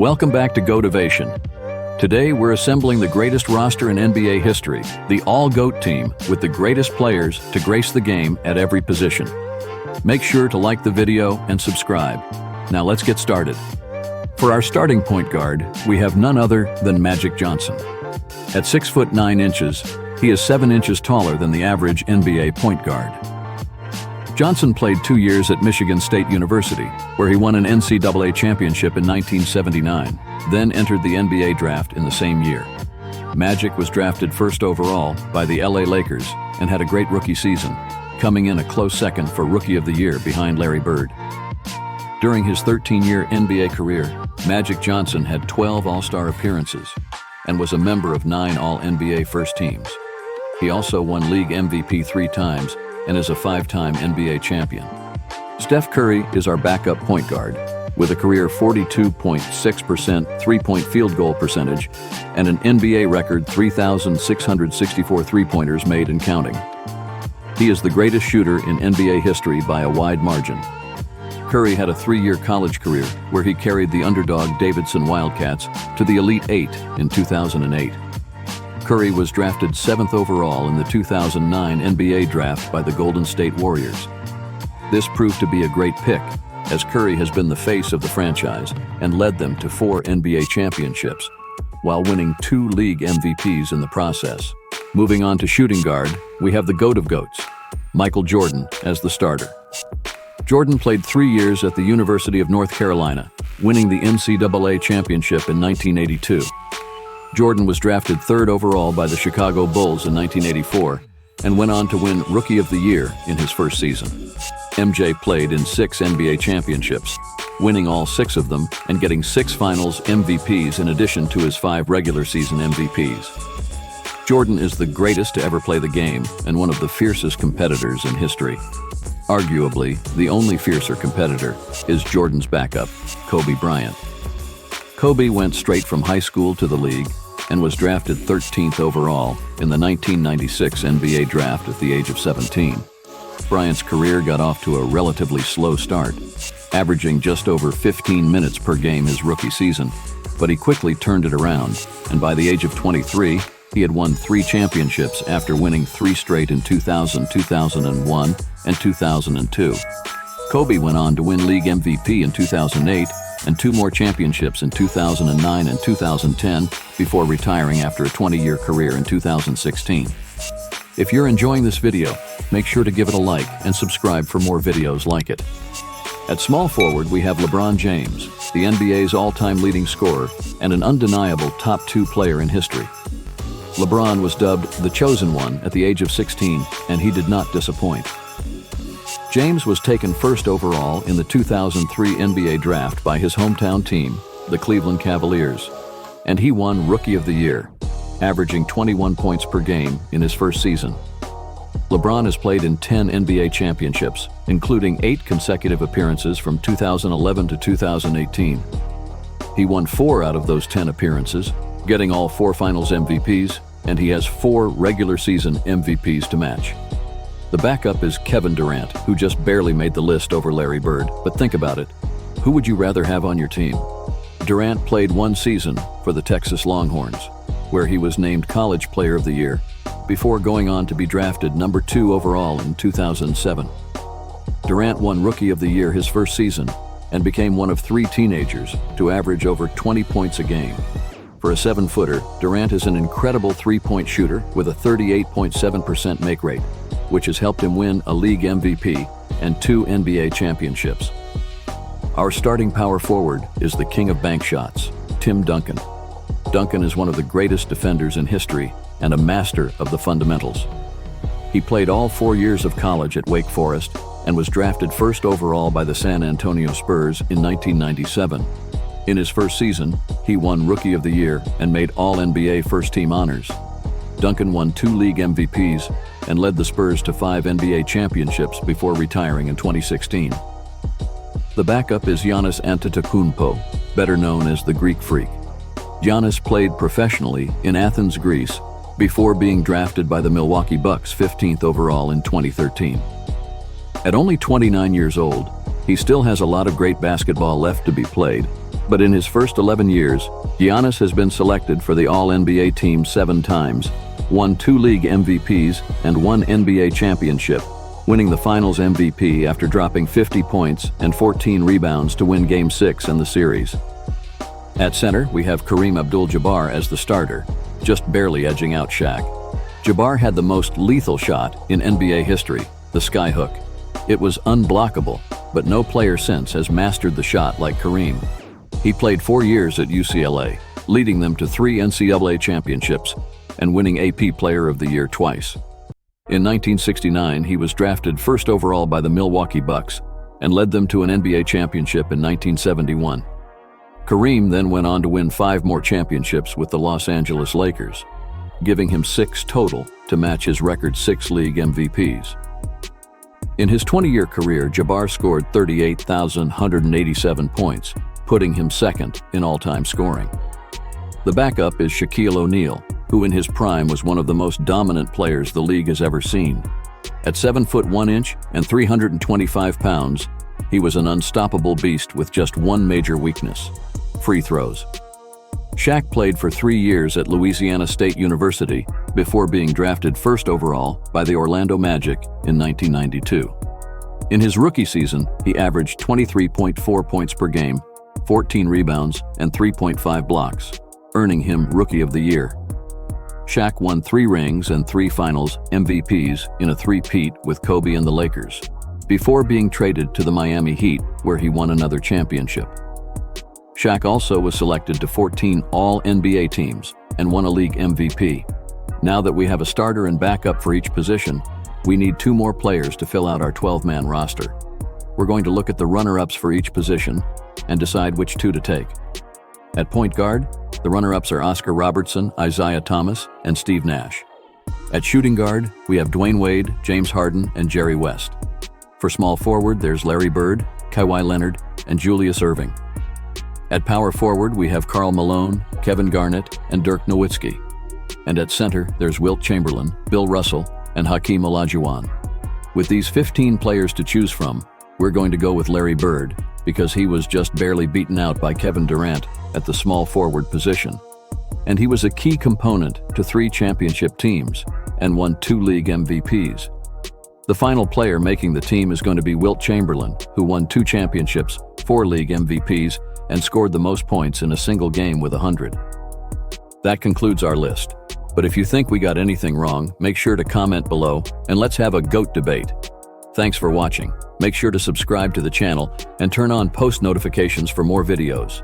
Welcome back to GOATIVATION. Today we're assembling the greatest roster in NBA history, the All-GOAT team with the greatest players to grace the game at every position. Make sure to like the video and subscribe. Now let's get started. For our starting point guard, we have none other than Magic Johnson. At 6 foot 9 inches, he is 7 inches taller than the average NBA point guard. Johnson played 2 years at Michigan State University, where he won an NCAA championship in 1979, then entered the NBA draft in the same year. Magic was drafted first overall by the LA Lakers and had a great rookie season, coming in a close second for Rookie of the Year behind Larry Bird. During his 13-year NBA career, Magic Johnson had 12 All-Star appearances and was a member of 9 All-NBA first teams. He also won League MVP 3 times and is a 5-time NBA champion. Steph Curry is our backup point guard, with a career 42.6% three-point field goal percentage and an NBA record 3,664 three-pointers made and counting. He is the greatest shooter in NBA history by a wide margin. Curry had a 3-year college career where he carried the underdog Davidson Wildcats to the Elite 8 in 2008. Curry was drafted 7th overall in the 2009 NBA draft by the Golden State Warriors. This proved to be a great pick, as Curry has been the face of the franchise and led them to 4 NBA championships, while winning 2 league MVPs in the process. Moving on to shooting guard, we have the GOAT of GOATs, Michael Jordan, as the starter. Jordan played 3 years at the University of North Carolina, winning the NCAA championship in 1982. Jordan was drafted 3rd overall by the Chicago Bulls in 1984 and went on to win Rookie of the Year in his first season. MJ played in 6 NBA championships, winning all 6 of them and getting 6 Finals MVPs in addition to his 5 regular season MVPs. Jordan is the greatest to ever play the game and one of the fiercest competitors in history. Arguably, the only fiercer competitor is Jordan's backup, Kobe Bryant. Kobe went straight from high school to the league and was drafted 13th overall in the 1996 NBA draft at the age of 17. Bryant's career got off to a relatively slow start, averaging just over 15 minutes per game his rookie season, but he quickly turned it around, and by the age of 23, he had won 3 championships after winning 3 straight in 2000, 2001, and 2002. Kobe went on to win League MVP in 2008 and 2 more championships in 2009 and 2010 before retiring after a 20-year career in 2016. If you're enjoying this video, make sure to give it a like and subscribe for more videos like it. At small forward, we have LeBron James, the NBA's all-time leading scorer and an undeniable top 2 player in history. LeBron was dubbed the Chosen One at the age of 16, and he did not disappoint. James was taken 1st overall in the 2003 NBA draft by his hometown team, the Cleveland Cavaliers, and he won Rookie of the Year, averaging 21 points per game in his first season. LeBron has played in 10 NBA championships, including 8 consecutive appearances from 2011 to 2018. He won 4 out of those 10 appearances, getting all 4 Finals MVPs, and he has 4 regular season MVPs to match. The backup is Kevin Durant, who just barely made the list over Larry Bird, but think about it. Who would you rather have on your team? Durant played 1 season for the Texas Longhorns, where he was named College Player of the Year, before going on to be drafted number 2 overall in 2007. Durant won Rookie of the Year his first season and became one of 3 teenagers to average over 20 points a game. For a 7-footer, Durant is an incredible 3-point shooter with a 38.7% make rate, which has helped him win a league MVP and 2 NBA championships. Our starting power forward is the king of bank shots, Tim Duncan. Duncan is one of the greatest defenders in history and a master of the fundamentals. He played all 4 years of college at Wake Forest and was drafted 1st overall by the San Antonio Spurs in 1997. In his first season, he won Rookie of the Year and made All-NBA first-team honors. Duncan won 2 league MVPs and led the Spurs to 5 NBA championships before retiring in 2016. The backup is Giannis Antetokounmpo, better known as the Greek Freak. Giannis played professionally in Athens, Greece, before being drafted by the Milwaukee Bucks 15th overall in 2013. At only 29 years old, he still has a lot of great basketball left to be played, But in his first 11 years, Giannis has been selected for the All-NBA team 7 times, won 2 league MVPs and 1 NBA championship, winning the Finals MVP after dropping 50 points and 14 rebounds to win Game 6 in the series. At center, we have Kareem Abdul-Jabbar as the starter, just barely edging out Shaq. Jabbar had the most lethal shot in NBA history, the skyhook. It was unblockable, but no player since has mastered the shot like Kareem. He played 4 years at UCLA, leading them to 3 NCAA championships and winning AP Player of the Year twice. In 1969, he was drafted first overall by the Milwaukee Bucks and led them to an NBA championship in 1971. Kareem then went on to win 5 more championships with the Los Angeles Lakers, giving him 6 total to match his record 6 league MVPs. In his 20-year career, Jabbar scored 38,187 points, putting him second in all-time scoring. The backup is Shaquille O'Neal, who in his prime was one of the most dominant players the league has ever seen. At 7 foot 1 inch and 325 pounds, he was an unstoppable beast with just one major weakness: free throws. Shaq played for 3 years at Louisiana State University before being drafted first overall by the Orlando Magic in 1992. In his rookie season, he averaged 23.4 points per game, 14 rebounds, and 3.5 blocks, earning him Rookie of the Year. Shaq won 3 rings and 3 Finals MVPs in a three-peat with Kobe and the Lakers, before being traded to the Miami Heat, where he won another championship. Shaq also was selected to 14 All-NBA teams and won a league MVP. Now that we have a starter and backup for each position, we need 2 more players to fill out our 12-man roster. We're going to look at the runner-ups for each position and decide which 2 to take. At point guard, the runner-ups are Oscar Robertson, Isaiah Thomas, and Steve Nash. At shooting guard, we have Dwayne Wade, James Harden, and Jerry West. For small forward, there's Larry Bird, Kawhi Leonard, and Julius Erving. At power forward, we have Karl Malone, Kevin Garnett, and Dirk Nowitzki. And at center, there's Wilt Chamberlain, Bill Russell, and Hakeem Olajuwon. With these 15 players to choose from, we're going to go with Larry Bird because he was just barely beaten out by Kevin Durant at the small forward position. And he was a key component to 3 championship teams and won 2 league MVPs. The final player making the team is going to be Wilt Chamberlain, who won 2 championships, 4 league MVPs, and scored the most points in a single game with 100. That concludes our list. But if you think we got anything wrong, make sure to comment below and let's have a GOAT debate. Thanks for watching. Make sure to subscribe to the channel and turn on post notifications for more videos.